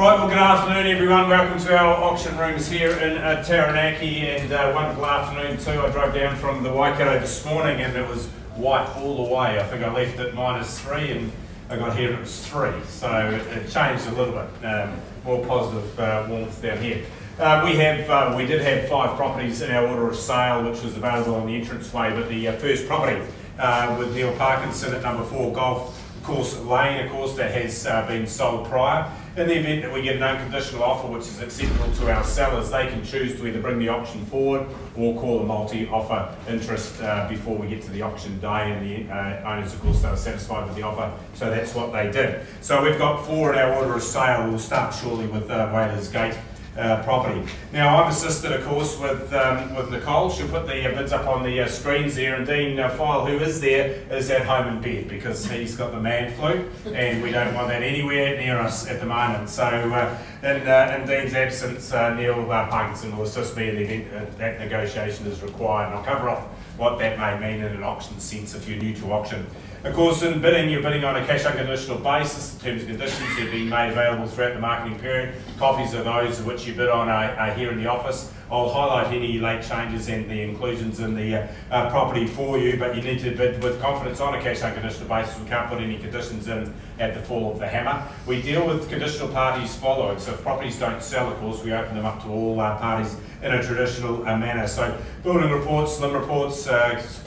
Right, well, good afternoon everyone. Welcome to our auction rooms here in Taranaki, and wonderful afternoon too. I drove down from the Waikato this morning and it was white all the way. I think I left at -3 and I got here and it was 3, so it changed a little bit. More positive warmth down here. We did have 5 properties in our order of sale, which was available on the entranceway, but the first property with Neil Parkinson at number 4 Golf Course Lane, of course, that has been sold prior. In the event that we get an unconditional offer which is acceptable to our sellers, they can choose to either bring the auction forward or call a multi-offer interest before we get to the auction day, and the owners, of course, are satisfied with the offer, so that's what they did. So we've got 4 in our order of sale. We'll start shortly with Bayleys Gate property. Now, I've assisted, of course, with Nicole. She'll put the bids up on the screens there, and Dean File, who is there, is at home in bed because he's got the man flu, and we don't want that anywhere near us at the moment. So, in Dean's absence, Neil Parkinson will assist me in the event that negotiation is required, and I'll cover off what that may mean in an auction sense if you're new to auction. Of course, in bidding, you're bidding on a cash unconditional basis. The terms and conditions have been made available throughout the marketing period. Copies of those of which you bid on are here in the office. I'll highlight any late changes and the inclusions in the property for you, but you need to bid with confidence on a cash unconditional basis. We can't put any conditions in at the fall of the hammer. We deal with conditional parties following, so if properties don't sell, of course, we open them up to all parties in a traditional manner. So building reports, limb reports,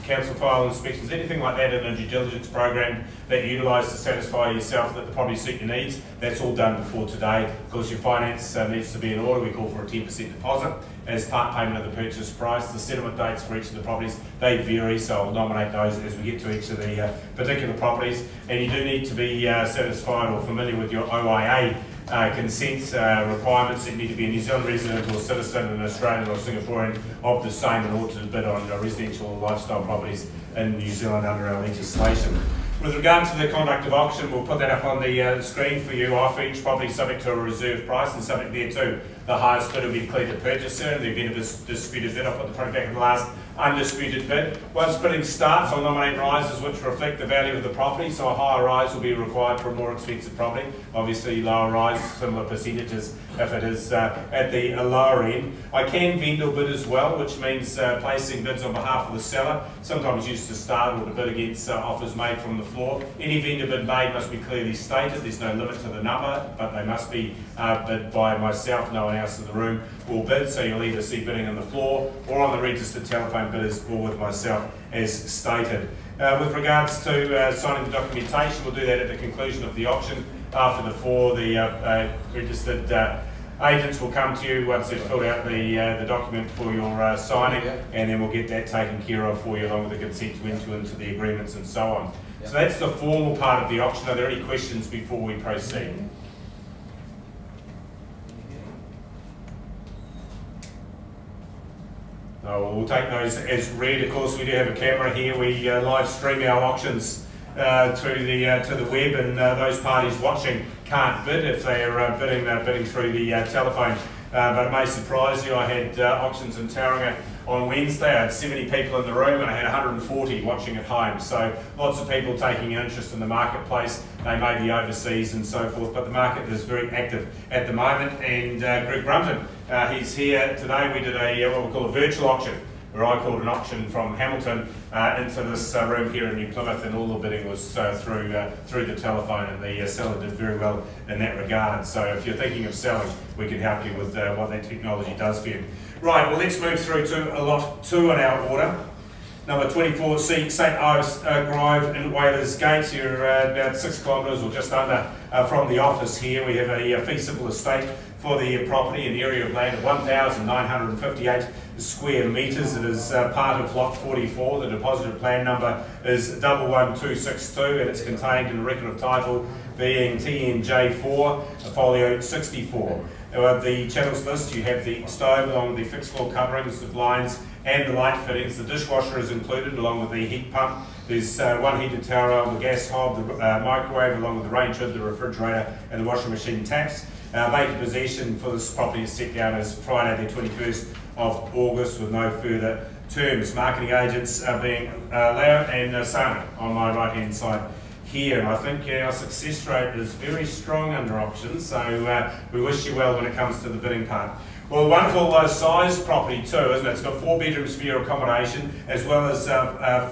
council file inspections, anything like that in a due diligence program that you utilise to satisfy yourself that the property suit your needs, that's all done before today. Of course, your finance needs to be in order. We call for a 10% deposit as part payment of the purchase price. The settlement dates for each of the properties, they vary, so I'll nominate those as we get to each of the particular properties. And you do need to be satisfied or familiar with your OIA consent requirements. That need to be a New Zealand resident or citizen, an Australian or Singaporean of the same in order to bid on residential or lifestyle properties in New Zealand under our legislation. With regard to the conduct of auction, we'll put that up on the screen for you. Offer each property subject to a reserve price, and subject thereto, the highest bid will be declared the purchaser. In the event of a disputed bid, I'll put the product back in the last undisputed bid. Once bidding starts, I'll nominate rises which reflect the value of the property, so a higher rise will be required for a more expensive property. Obviously, lower rise, similar percentages if it is at the lower end. I can vendor bid as well, which means placing bids on behalf of the seller, sometimes used to start or to bid against offers made from the floor. Any vendor bid made must be clearly stated. There's no limit to the number, but they must be bid by myself. No one else in the room will bid, so you'll either see bidding on the floor or on the registered telephone bidders or with myself as stated. With regards to signing the documentation, we'll do that at the conclusion of the auction. After the 4, the registered agents will come to you once they've filled out the document for your signing, and then we'll get that taken care of for you along with the consent to enter into the agreements and so on. So that's the formal part of the auction. Are there any questions before we proceed? No, we'll take those as read. Of course, we do have a camera here. We live stream our auctions to the web, and those parties watching can't bid if they are bidding through the telephone. But it may surprise you, I had auctions in Taranaki on Wednesday. I had 70 people in the room and I had 140 watching at home. So lots of people taking an interest in the marketplace. They may be overseas and so forth, but the market is very active at the moment. And Greg Brunton, he's here today. We did what we call a virtual auction, where I called an auction from Hamilton into this room here in New Plymouth, and all the bidding was through the telephone, and the seller did very well in that regard. So if you're thinking of selling, we can help you with what that technology does for you. Right, well, let's move through to lot 2 in our order. Number 24, St Ives Grove in Bayleys Gate. You're about 6 kilometres or just under from the office here. We have a fee simple estate for the property, an area of land of 1,958 square metres. It is part of lot 44. The deposited plan number is 11262, and it's contained in a record of title being TNJ4, folio 64. The channels list, you have the stove along with the fixed floor coverings, the blinds and the light fittings. The dishwasher is included along with the heat pump. There's one heated tower, the gas hob, the microwave along with the range hood, the refrigerator and the washing machine taps. Vacant possession for this property is set down as Friday the 21st of August with no further terms. Marketing agents being Leo and Sana on my right hand side here. And I think our success rate is very strong under auction, so we wish you well when it comes to the bidding part. Well, wonderful size property too, isn't it? It's got 4 bedrooms for your accommodation, as well as 5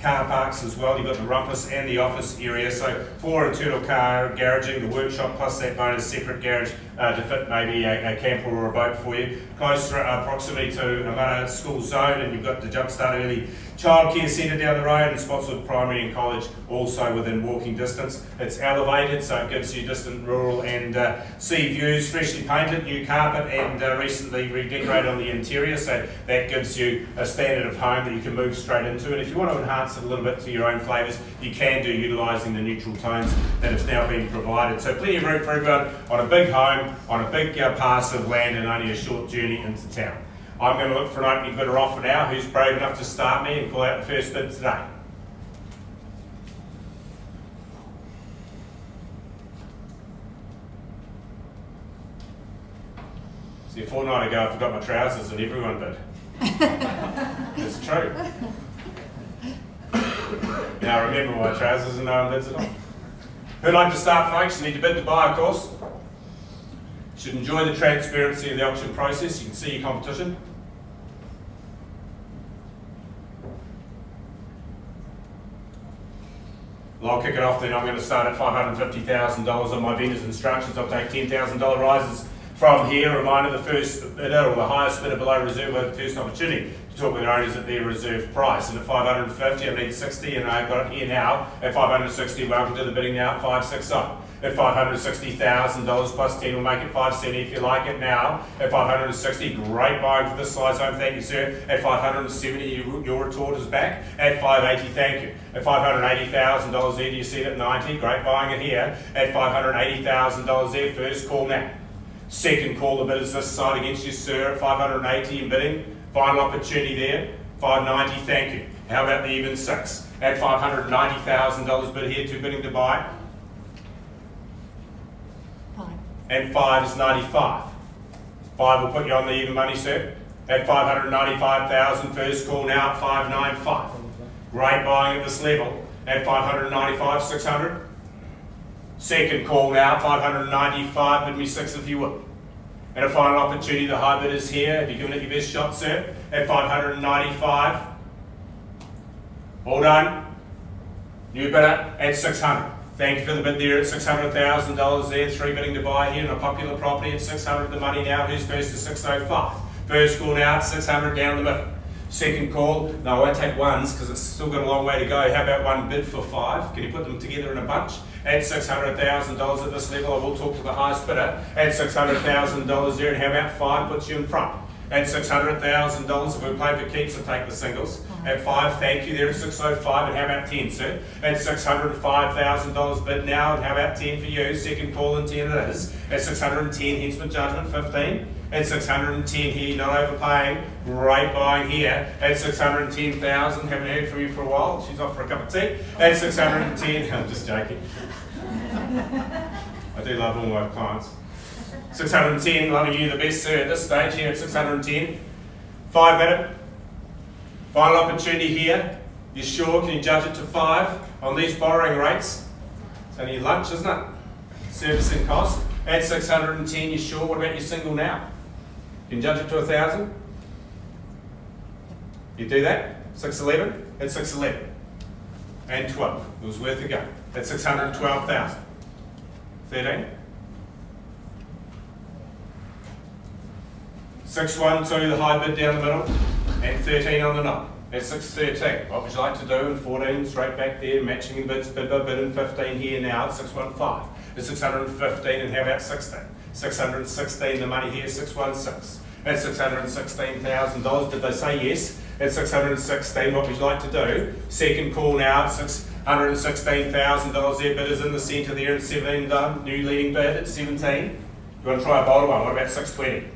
car parks as well. You've got the rumpus and the office area, so 4 internal car garaging, the workshop, plus that bonus separate garage to fit maybe a camper or a boat for you. Close proximity to a school zone, and you've got the Jumpstart Early Childcare Centre down the road, and Spotswood Primary and College also within walking distance. It's elevated, so it gives you distant rural and sea views, freshly painted, new carpet, and recently redecorated on the interior, so that gives you a standard of home that you can move straight into. And if you want to enhance it a little bit to your own flavours, you can do, utilising the neutral tones that have now been provided. So plenty of room for everyone on a big home, on a big parcel of land, and only a short journey into town. I'm going to look for an opening bidder offer now. Who's brave enough to start me and call out the first bid today? See, a fortnight ago I forgot my trousers and everyone bid. It's true. Now I remember my trousers and no one bids at all. Who'd like to start, folks? You need to bid to buy, of course. You should enjoy the transparency of the auction process. You can see your competition. Well, I'll kick it off then. I'm going to start at $550,000 on my vendor's instructions. I'll take $10,000 rises from here. Reminder, the first bidder or the highest bidder below reserve will have the first opportunity to talk with their owners at their reserve price. And at $550, I need 60, and I've got it here now. At $560, welcome to the bidding now at $560. At $560,000 plus 10 will make it $570 if you like it now. At $560, great buying for this size home, thank you sir. At $570, your retort is back. At $580, thank you. At $580,000 there, do you see it at 90? Great buying it here. At $580,000 there, first call now. Second call, the bidders this side against you sir, at $580 in bidding. Final opportunity there, $590, thank you. How about the even 6? At $590,000 bid here, 2 bidding to buy. And 5 is 95. 5 will put you on the even money, sir. At $595,000, first call now at $595. Great buying at this level. At $595, 600. Second call now, $595, bid me 6 if you would. And a final opportunity, the high bid is here. Have you given it your best shot, sir? At $595. All done. New bidder at 600. Thank you for the bid there at $600,000 there. 3 bidding to buy here in a popular property at 600 the money now. Who's first to 605? First call now at 600 down the middle. Second call, no I won't take ones because it's still got a long way to go. How about one bid for 5? Can you put them together in a bunch? At $600,000 at this level, I will talk to the highest bidder. At $600,000 there, and how about 5 puts you in front? At $600,000, if we play for keeps, I'll take the singles. At 5, thank you there at 605, and how about 10, sir? At $605,000 bid now, and how about 10 for you? Second call and 10 it is. At 610, hence my judgment, 15. At 610 here, not overpaying. Great buying here. At 610,000, haven't heard from you for a while. She's off for a cup of tea. At 610, I'm just joking. I do love all my clients. 610, loving you the best, sir, at this stage here at 610. 5 minute. Final opportunity here. You sure? Can you judge it to 5 on these borrowing rates? It's only your lunch, isn't it? Servicing cost. At 610, you sure? What about your single now? Can you judge it to 1,000? You do that? 611? At 611. And 12. It was worth a go. At 612,000. 13. 612, the high bid down the middle, and 13 on the knob. At 613, what would you like to do? And 14 straight back there, matching in bids, bid by bid, and 15 here now at 615. At 615, and how about 16? 616, the money here, 616. At $616,000, did they say yes? At 616, what would you like to do? Second call now at $616,000 there, bidders in the centre there at 17 done, new leading bid at 17. You want to try a bolder one, what about 620?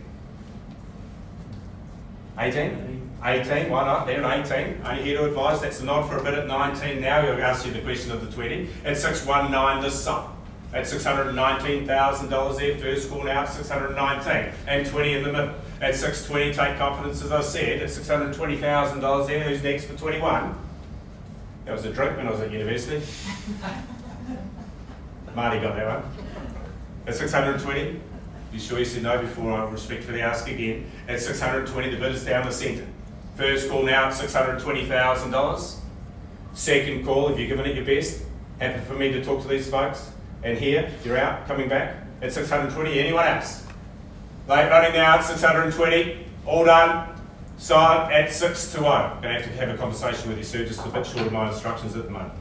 18? 18, why not? There at 18. Only here to advise, that's a nod for a bid at 19 now. We'll ask you the question of the 20. At 619 this sum. At $619,000 there, first call now at 619. And 20 in the middle. At 620, take confidence as I said. At $620,000 there, who's next for 21? That was a drink when I was at university. Marty got that one. At 620, you sure you said no before I respectfully ask again. At 620, the bid is down the centre. First call now at $620,000. Second call, if you're giving it your best. Happy for me to talk to these folks. And here, you're out, coming back at 620. Anyone else? Late running now at 620. All done. Sign at 620. I'm going to have a conversation with you, sir, just a bit short of my instructions at the moment.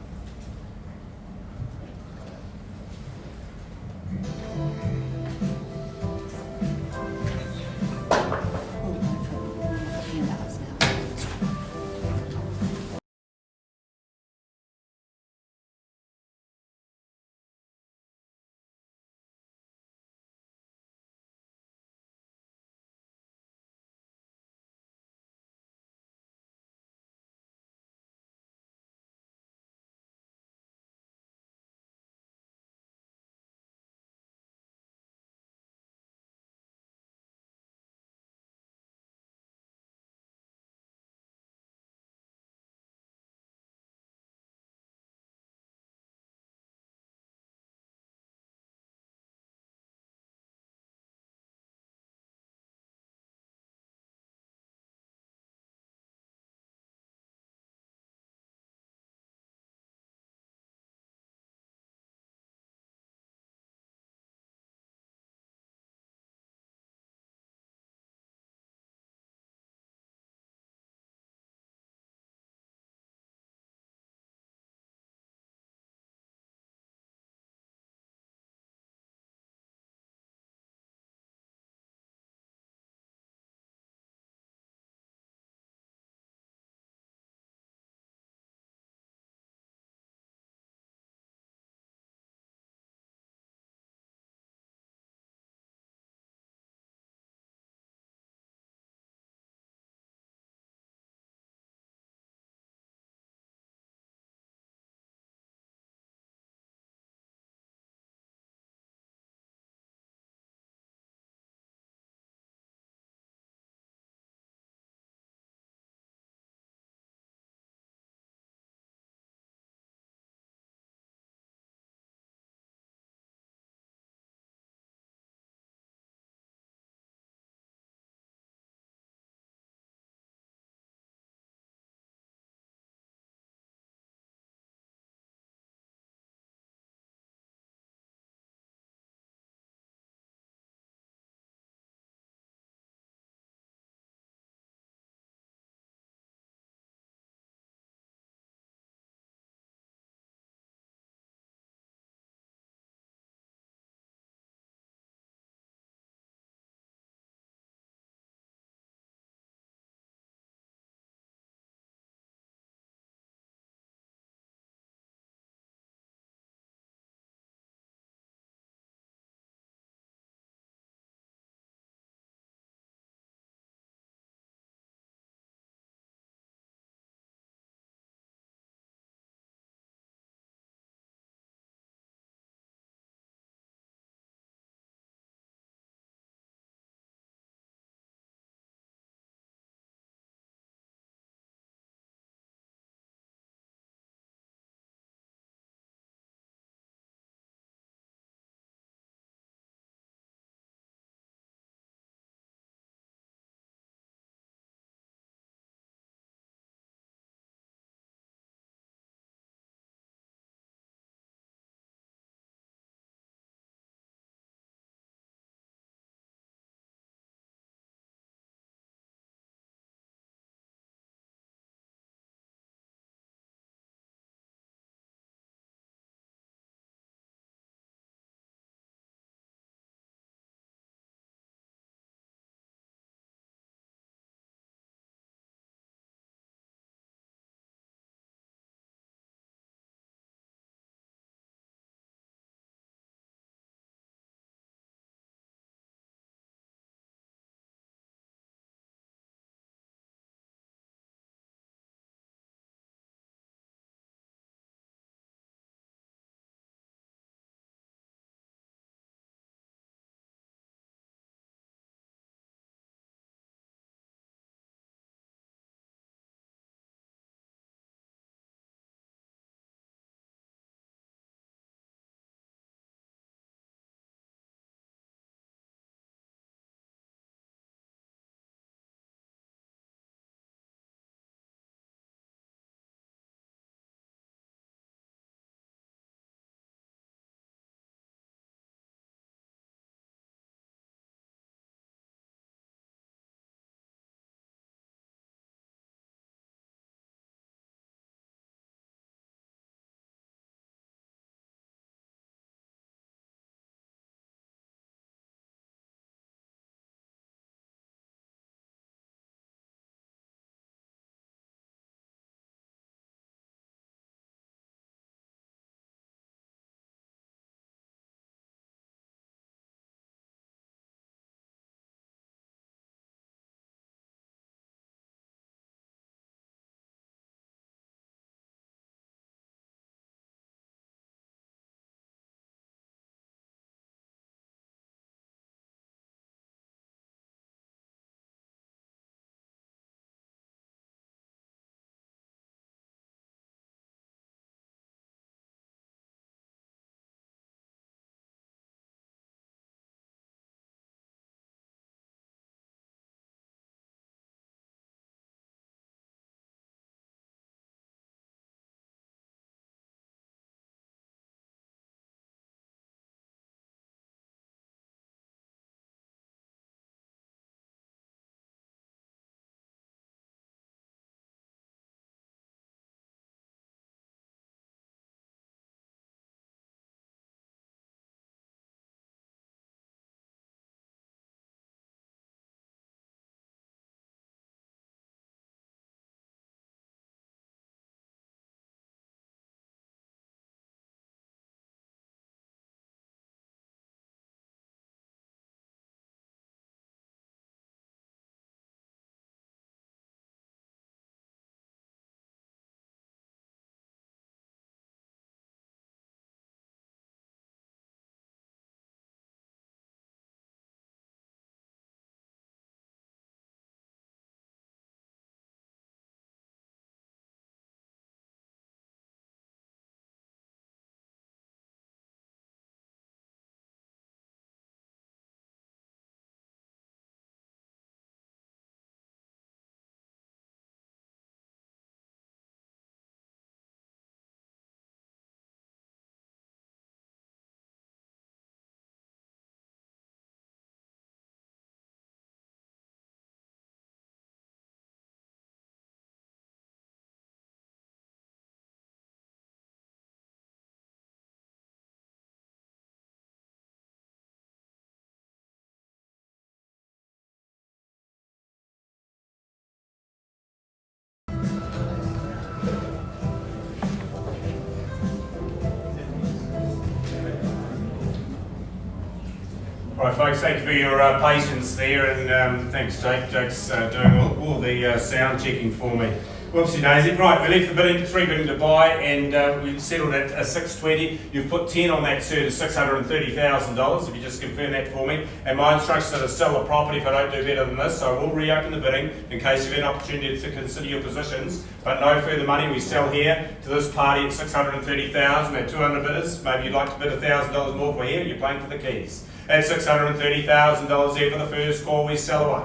Right, folks, thank you for your patience there, and thanks, Jake. Jake's doing all the sound checking for me. Whoopsie daisy. Right, we left the bidding, 3 bidding to buy, and we settled at 620. You've put 10 on that, sir, to $630,000, if you just confirm that for me. And my instructions are to sell the property if I don't do better than this, so I will reopen the bidding in case you've had an opportunity to consider your positions. But no further money. We sell here to this party at $630,000. At 200 bidders, maybe you'd like to bid $1,000 more for here. You're playing for the keys. At $630,000 there for the first call, we sell away.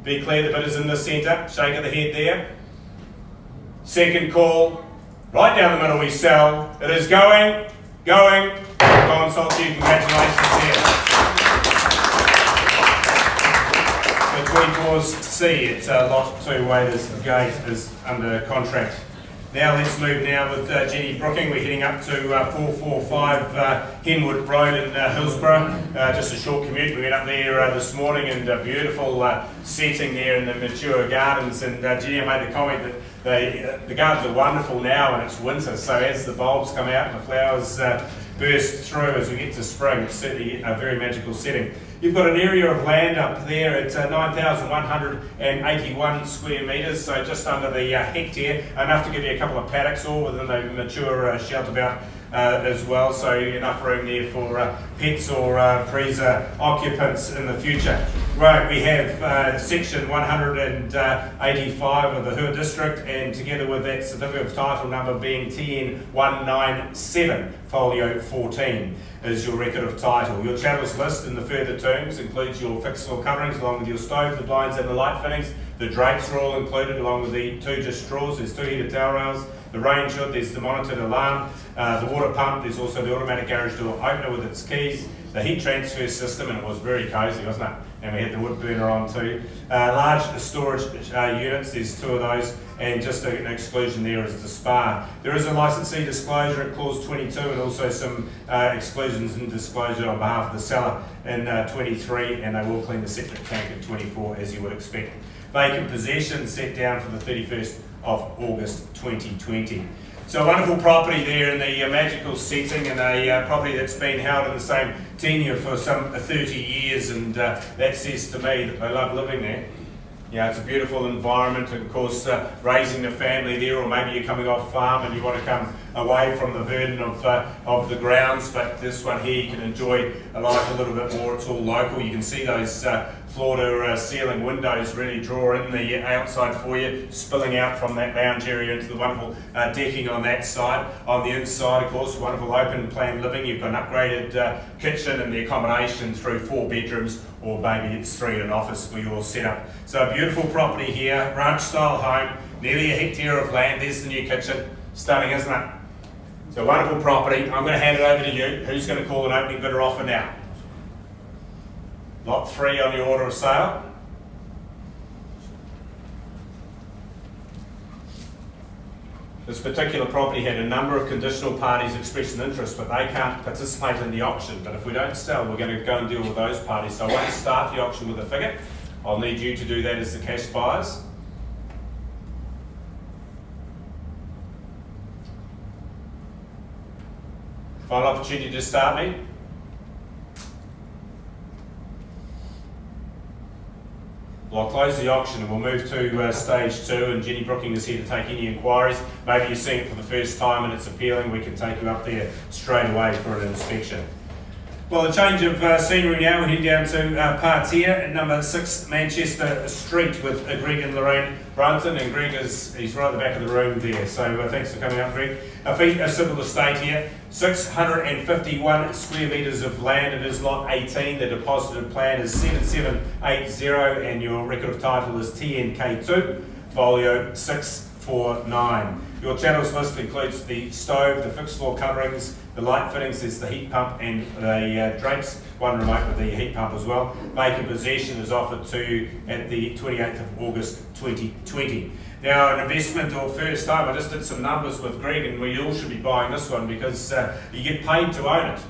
Be clear, the bidder's in the centre. Shake of the head there. Second call, right down the middle we sell. It is going. Consult you, congratulations here. The 24C, it's lot 2 way, this gate is under contract. Now let's move now with Jenny Brooking. We're heading up to 445 Henwood Road in Hillsborough. Just a short commute. We went up there this morning, and a beautiful setting there in the mature gardens. And Jenny made the comment that the gardens are wonderful now and it's winter, so as the bulbs come out and the flowers burst through as we get to spring, it's certainly a very magical setting. You've got an area of land up there at 9,181 square metres, so just under the hectare, enough to give you a couple of paddocks all within the mature shelter belt as well, so enough room there for pets or freezer occupants in the future. Right, we have section 185 of the Hur district, and together with that certificate of title number being TN 197, folio 14 is your record of title. Your chattels list in the further terms includes your fixed floor coverings along with your stove, the blinds and the light fittings. The drapes are all included along with the 2 just straws. There's 2 heated towel rails, the rain hood, there's the monitored alarm, the water pump, there's also the automatic garage door opener with its keys, the heat transfer system, and it was very cosy, wasn't it? And we had the wood burner on too. Large storage units, there's 2 of those, and just an exclusion there is the spa. There is a licensee disclosure at clause 22, and also some exclusions and disclosure on behalf of the seller in 23, and they will clean the septic tank at 24 as you would expect. Vacant possession set down for the 31st of August 2020. So a wonderful property there in the magical setting, and a property that's been held in the same tenure for some 30 years, and that says to me that they love living there. Yeah, it's a beautiful environment, and of course raising a family there, or maybe you're coming off farm and you want to come away from the burden of the grounds, but this one here you can enjoy life a little bit more. It's all local. You can see those floor-to-ceiling windows really draw in the outside for you, spilling out from that lounge area into the wonderful decking on that side. On the inside, of course, wonderful open plan living. You've got an upgraded kitchen and the accommodation through 4 bedrooms, or maybe it's 3 in an office for your setup. So a beautiful property here, ranch-style home, nearly a hectare of land. There's the new kitchen. Stunning, isn't it? So wonderful property. I'm going to hand it over to you. Who's going to call an opening bidder offer now? Lot 3 on your order of sale. This particular property had a number of conditional parties express an interest, but they can't participate in the auction. But if we don't sell, we're going to go and deal with those parties. So I won't start the auction with a figure. I'll need you to do that as the cash buyers. Final opportunity to start me. Well, I'll close the auction and we'll move to stage 2, and Jenny Brooking is here to take any inquiries. Maybe you're seeing it for the first time and it's appealing. We can take you up there straight away for an inspection. Well, a change of scenery now. We're heading down to Partia at number 6 Manchester Street with Greg and Lorraine Brunton, and Greg he's right at the back of the room there. So thanks for coming up, Greg. A simple estate here, 651 square metres of land. It is lot 18. The deposited plan is 7780, and your record of title is TNK2, folio 649. Your channels list includes the stove, the fixed floor coverings, the light fittings, there's the heat pump and the drapes, one remote with the heat pump as well. Vacant possession is offered to you at the 28th of August 2020. Now, an investment or first time, I just did some numbers with Greg, and we all should be buying this one because you get paid to own it.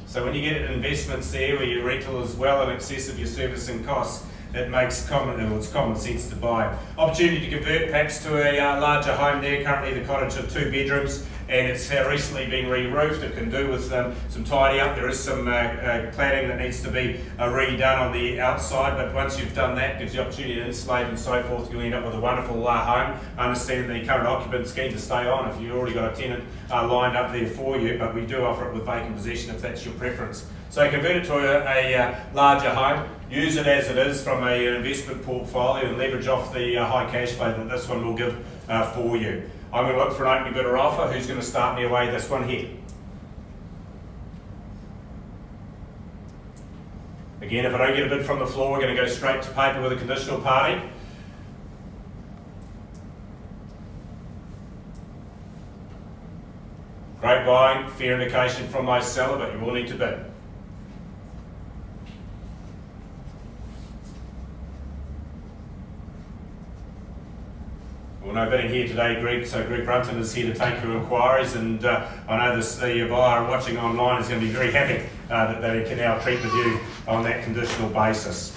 So when you get investments there where your rental is well in excess of your servicing costs, it makes common sense to buy. Opportunity to convert perhaps to a larger home there. Currently the cottage of 2 bedrooms and it's recently been re-roofed. It can do with some tidy up. There is some cladding that needs to be redone on the outside, but once you've done that, gives you the opportunity to insulate and so forth. You'll end up with a wonderful home. I understand the current occupant's keen to stay on if you've already got a tenant lined up there for you, but we do offer it with vacant possession if that's your preference. So convert it to a larger home, use it as it is from an investment portfolio and leverage off the high cash flow that this one will give for you. I'm going to look for an opening bidder offer. Who's going to start me away this one here? Again, if I don't get a bid from the floor, we're going to go straight to paper with a conditional party. Great buying, fair indication from my seller, but you will need to bid. Well, no bidding here today, Greg, so Greg Brunton is here to take your inquiries, and I know the buyer watching online is going to be very happy that they can now treat with you on that conditional basis.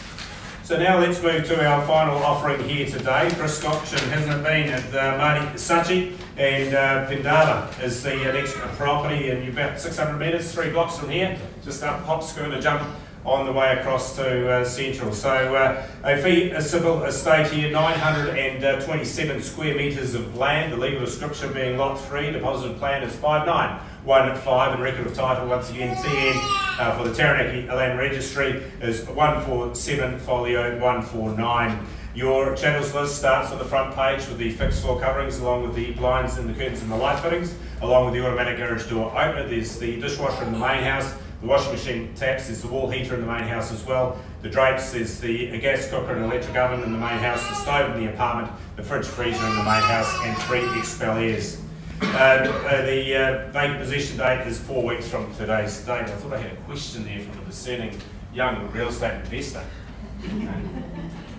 So now let's move to our final offering here today. Brisk auction, hasn't it been, at Marty Sachi, and Pendava is the next property, and you're about 600 metres, 3 blocks from here, just up hop, skirt, a jump on the way across to Central. So a civil estate here, 927 square metres of land, the legal description being lot 3, deposited plan is 5915, and record of title once again TN for the Taranaki Land Registry is 147 folio 149. Your channels list starts on the front page with the fixed floor coverings along with the blinds and the curtains and the light fittings, along with the automatic garage door opener. There's the dishwasher in the main house, the washing machine taps, there's the wall heater in the main house as well, the drapes, there's the gas cooker and electric oven in the main house, the stove in the apartment, the fridge freezer in the main house, and 3 expelliers. The vacant possession date is 4 weeks from today's date. I thought I had a question there from a discerning young real estate investor.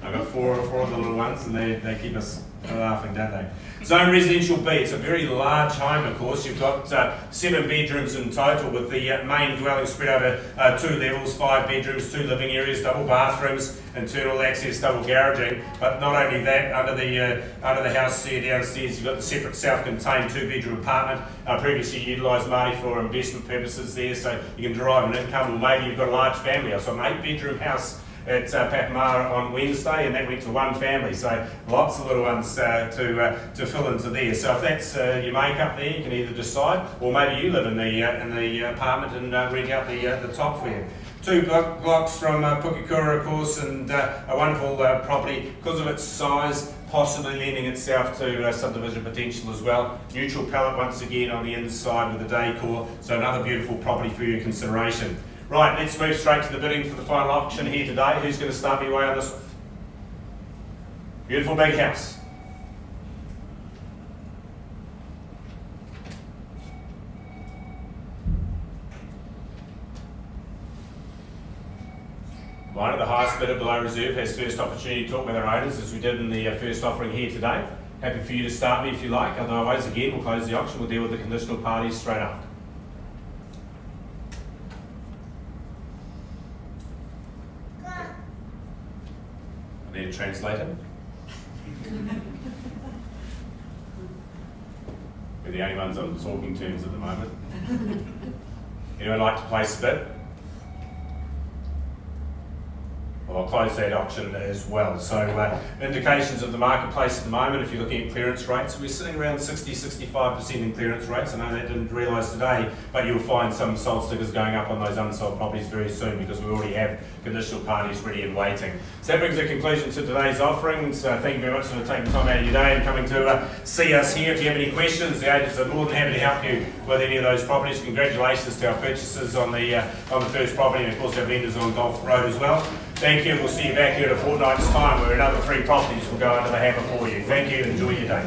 I've got four of the little ones, and they keep us laughing, don't they? Zone Residential B, it's a very large home, of course. You've got 7 bedrooms in total, with the main dwelling spread over 2 levels, 5 bedrooms, 2 living areas, double bathrooms, internal access, double garaging. But not only that, under the house there downstairs, you've got the separate self-contained 2-bedroom apartment, previously utilised, Marty, for investment purposes there, so you can derive an income, or maybe you've got a large family. So an 8-bedroom house at Papamara on Wednesday, and that went to 1 family, so lots of little ones to fill into there. So if that's your makeup there, you can either decide, or maybe you live in the apartment and rent out the top for you. 2 blocks from Pukekura, of course, and a wonderful property because of its size, possibly lending itself to subdivision potential as well. Neutral palette once again on the inside with the decor, so another beautiful property for your consideration. Right, let's move straight to the bidding for the final auction here today. Who's going to start me away on this one? Beautiful big house. One of the highest bidder below reserve has first opportunity to talk with our owners, as we did in the first offering here today. Happy for you to start me if you like, otherwise again we'll close the auction, we'll deal with the conditional parties straight after. I need a translator. We're the only ones on talking terms at the moment. Anyone like to place a bid? Well, I'll close that auction as well. So indications of the marketplace at the moment, if you're looking at clearance rates, we're sitting around 60-65% in clearance rates. I know that didn't realise today, but you'll find some sold stickers going up on those unsold properties very soon, because we already have conditional parties ready and waiting. So that brings a conclusion to today's offerings. Thank you very much for taking time out of your day and coming to see us here. If you have any questions, the agents are more than happy to help you with any of those properties. Congratulations to our purchasers on the first property, and of course our vendors on Golf Road as well. Thank you. We'll see you back here in a fortnight's time where another 3 properties will go under the hammer for you. Thank you. Enjoy your day.